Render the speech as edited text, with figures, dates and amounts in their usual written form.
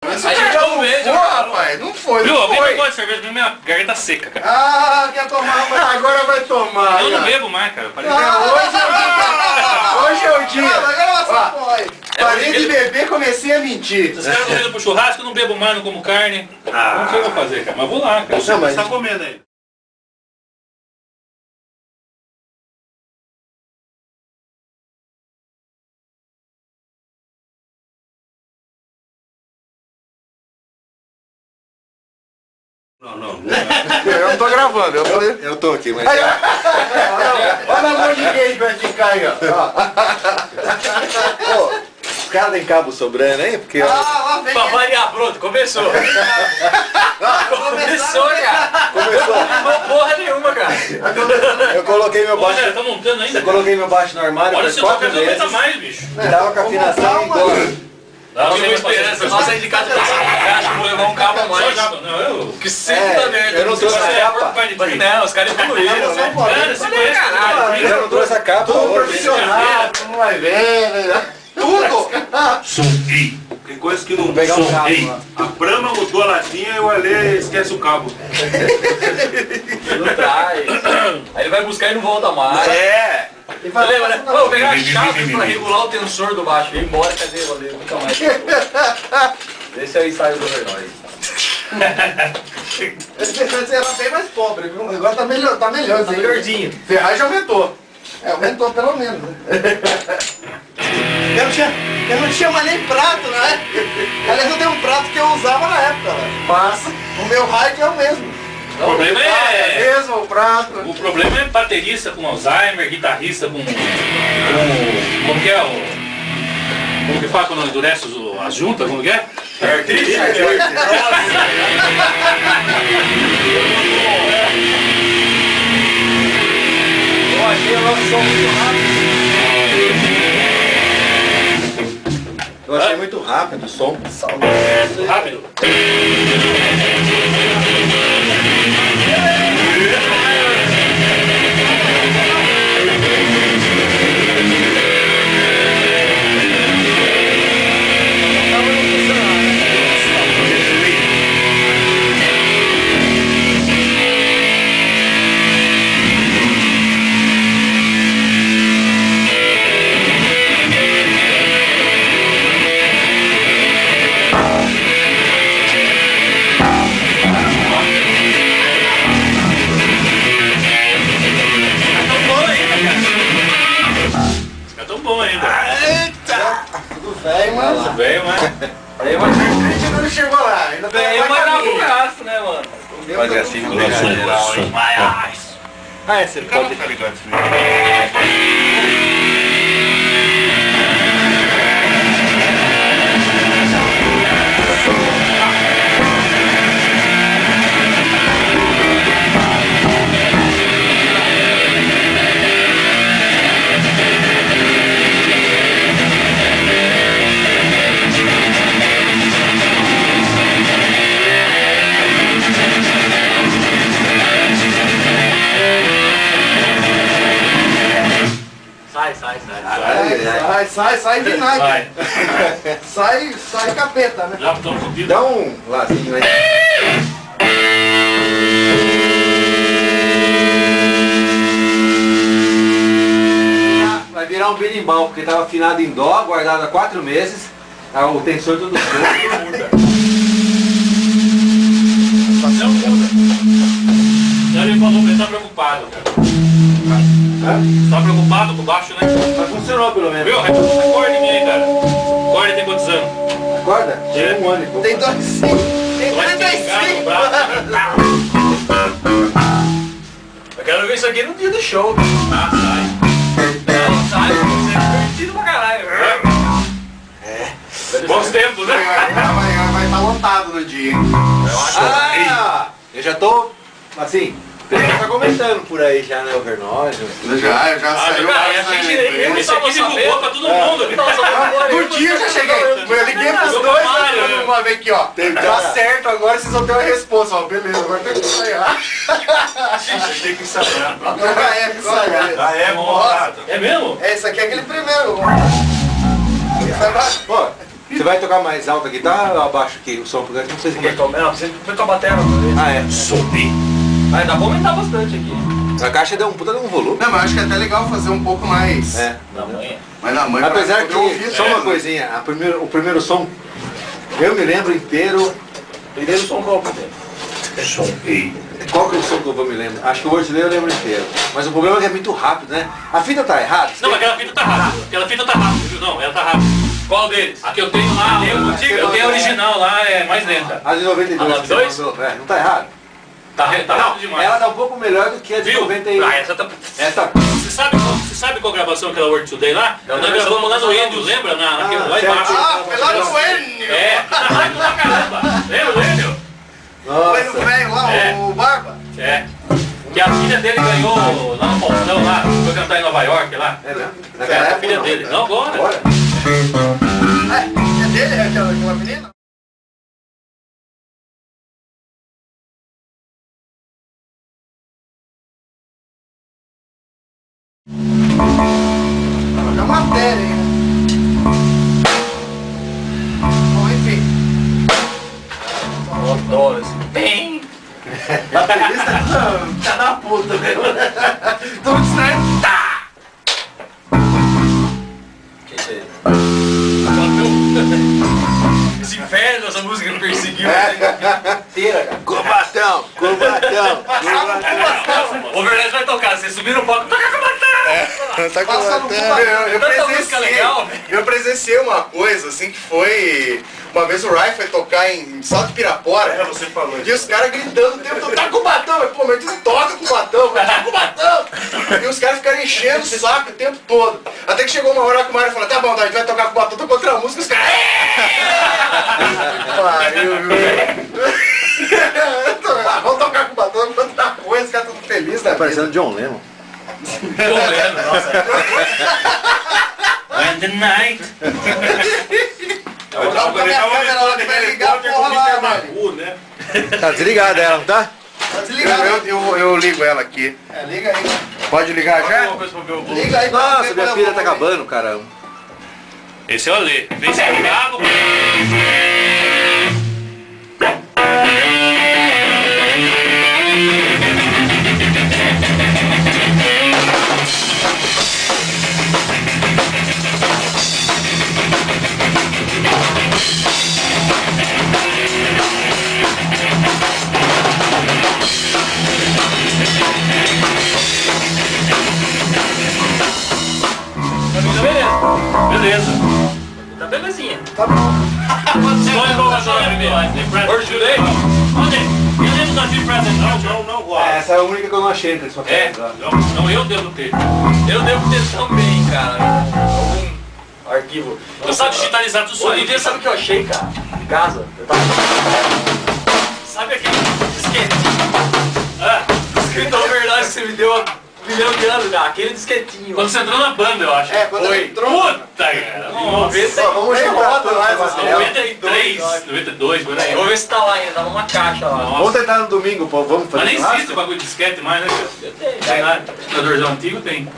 Mas a gente não vê, rapaz. Não foi, viu? não Alguém foi. não gosta de cerveja, porque minha garganta seca, cara. Ah, quer tomar, mas agora vai tomar. Eu não bebo mais, cara. Hoje é o dia. Parei de beber, comecei a mentir. Os caras estão indo pro churrasco, eu não bebo mais, não como carne. Não sei o que eu vou fazer, cara. Mas vou lá, cara. Não, mas Você tá comendo aí? Não. eu não tô gravando, Eu tô aqui, mas... Olha a mão de queijo que vai ficar aí, ó. Pô, os caras têm cabo sobrando aí? Porque... lá vem. Pra variar, pronto, começou. Começou, cara. Começou. Não porra nenhuma, cara. Eu coloquei meu baixo... Olha, tá montando ainda? Eu coloquei meu baixo no armário Olha, faz você tá 4 pegando meses. aguenta mais, bicho. Tava com a afinação embora. Não, Tem uma esperança, só sair de casa e passar na caixa, vou levar um cabo a mais. Não, eu... Que sempre dá merda. Eu não trouxe a capa. Mas não, os caras evoluíram, né? Cara, você conhece caralho. Eu não trouxe a capa. Tudo profissional, não vai ver, né? Tudo! Tem coisa que não... Vou pegar um cabo lá. A Brahma mudou a latinha e o Alê esquece o cabo. Não traz. Aí ele vai buscar e não volta mais. É! Você lembra, né? Vou pegar a chave pra regular o tensor do baixo. Vem embora, cadê o Alê? Nunca mais. Esse é o ensaio do Overnoise. Você era bem mais pobre, viu? Agora tá melhor, tá melhor. Tá melhorzinho. Ferragem aumentou. Aumentou pelo menos. Eu não tinha mais nem prato, né? Aliás, eu tenho um prato que eu usava na época, né? Mas o meu raio é o mesmo. O problema é... mesmo o prato. O problema é baterista com Alzheimer, guitarrista com... Como que é o... Como que fala quando endurece as juntas? Como que é? Artrite? Eu achei o nosso som muito rápido. Eu achei muito rápido o som. Rápido. Velho, mas... Velho, mas... A gente não chegou lá. Ainda tá Eu mandava pro gasto, né, mano? Fazer assim com o geral, hein? Ah, é, você pode... Tá ligado isso mesmo. Sai de nada. Vai. Sai capeta, né? Já estão fodidos. Dá um lazinho aí. Vai virar um berimbau, porque tava afinado em dó, guardado há 4 meses. O tensor tudo solto, muda. Não muda. Ele falou que ele tá preocupado, cara. Tá preocupado com o baixo, né? Mas funcionou pelo menos. Viu? Acorda em mim aí, cara. Acorda tem quantos anos? Acorda? É. Tem 1 ano e pouco. Tem 25. Tem Vai pegar no 35. braço. Eu quero ver isso aqui no dia do show. Ah, sai. Sai, você é divertido pra caralho. Bons tempos, né? Vai estar lotado no dia, hein? Eu já tô, assim, o pessoal tá comentando por aí já, né, o Overnoise. Já saiu. Esse aqui divulgou pra todo mundo. No dia eu já cheguei. Eu liguei pros dois, uma vez aqui, ó. Tá certo, agora vocês vão ter uma resposta. Ó, beleza, agora tem que ensaiar. Tem que ensaiar. Já é ensaiar. Já é Nossa. É mesmo? Esse aqui é aquele primeiro. Pô, Você vai tocar mais alto a guitarra ou abaixo aqui o som? Porque eu não sei se Quer comer? Não, você foi com a bateria uma vez. Ah, é. Sobe. Mas dá pra aumentar bastante aqui. A caixa deu um puta de um volume. Não, mas acho que é até legal fazer um pouco mais. É. Na manhã. Mas na mãe, Apesar pra poder que, ouvir, só né? uma coisinha, o primeiro som, eu me lembro inteiro. Primeiro som qual que tem? Sobe. Qual que é o som que eu vou me lembrar? Acho que o Worsley eu lembro inteiro. Mas o problema é que é muito rápido, né? A fita tá errada. Não, aquela fita tá rápida. Aquela fita tá rápida, viu? Não, ela tá rápida. Qual deles? A que eu tenho lá, eu tenho a original lá, é mais lenta. A de 92. A 92? que você mandou. É, não tá errado? Tá rápido demais. Ela tá um pouco melhor do que a de Viu? 91. Ah, essa tá... Essa. Você sabe qual gravação aquela Word Today lá? Nós gravamos lá no Enio, lembra? Lá certo. embaixo. Ah, foi lá no Enio! É, tá rápido pra caramba. Lembra do Enio? Foi no Nossa. velho lá, É. o Barba. É. Que a filha dele ganhou lá no Faustão, lá, foi cantar em Nova York lá. É mesmo? É a filha dele. Não, agora. Agora? É dele, é aquela menina? É uma matéria, hein? Bom, enfim. Eu adoro esse. Bem! Baterista tá da puta, meu. Tudo estranho. Tá! Que é isso aí? Esse inferno, essa música me perseguiu inteira, cara. Combatão! Combatão! O Verdade vai tocar, vocês subiram o palco, toca com a bateria! Tá Passa no eu Tanta música legal, velho. eu presenciei uma coisa assim que foi. Uma vez o Rai foi tocar em Salto de Pirapora. Você falou E os caras gritando o tempo todo, tá com o batão! Eu, pô, mas toca com o batão, mas tá com o batão! E os caras ficaram enchendo o saco o tempo todo. Até que chegou uma hora que o Mário falou, tá bom, a gente vai tocar com o batão, tocou outra música, os caras. Pariu, viu? Vamos tocar com o batão, outra coisa, os caras tudo felizes, né? Tá parecendo John Lennon. Tô vendo, nossa. When the night. Vou dar pra minha câmera lá que vai ligar a porra lá, mano. Tá desligada ela, não tá? Tá desligado. Eu ligo ela aqui. É, liga aí. Pode ligar já? Liga aí. pra ver Nossa, minha qual é o filha tá volume. acabando, caramba. Esse é o Alê. Vem se bravo. Beleza. Tá belezinha. Escolhe qual cantor é primeiro. World Today? Onde? Eu lembro da Deep Present. Não gosto. Essa é a única que eu não achei, que eles só É, querem. não, eu devo ter. Eu devo ter também, cara. Algum arquivo. Eu sabe digitalizar tudo isso Outro aí. dia, sabe o que eu achei, cara? Em casa. Eu tava... Sabe aquele... Disquetinho. Ah, Escrito a verdade que você me deu há 1 milhão de anos, cara. Aquele disquetinho. quando você entrou na banda, eu acho. É, quando Foi. ele entrou. Puta, cara. Nossa. Só vamos lembrar tudo lá, essas Rafael. 93, 92, por aí. Eu vou ver se tá lá ainda, tá numa caixa lá. Vamos tentar no domingo, pô. Vamos Mas fazer nem churrasco? existe o bagulho de disquete mais, né? Eu tenho. Tem lá, computadorzão antigo tem.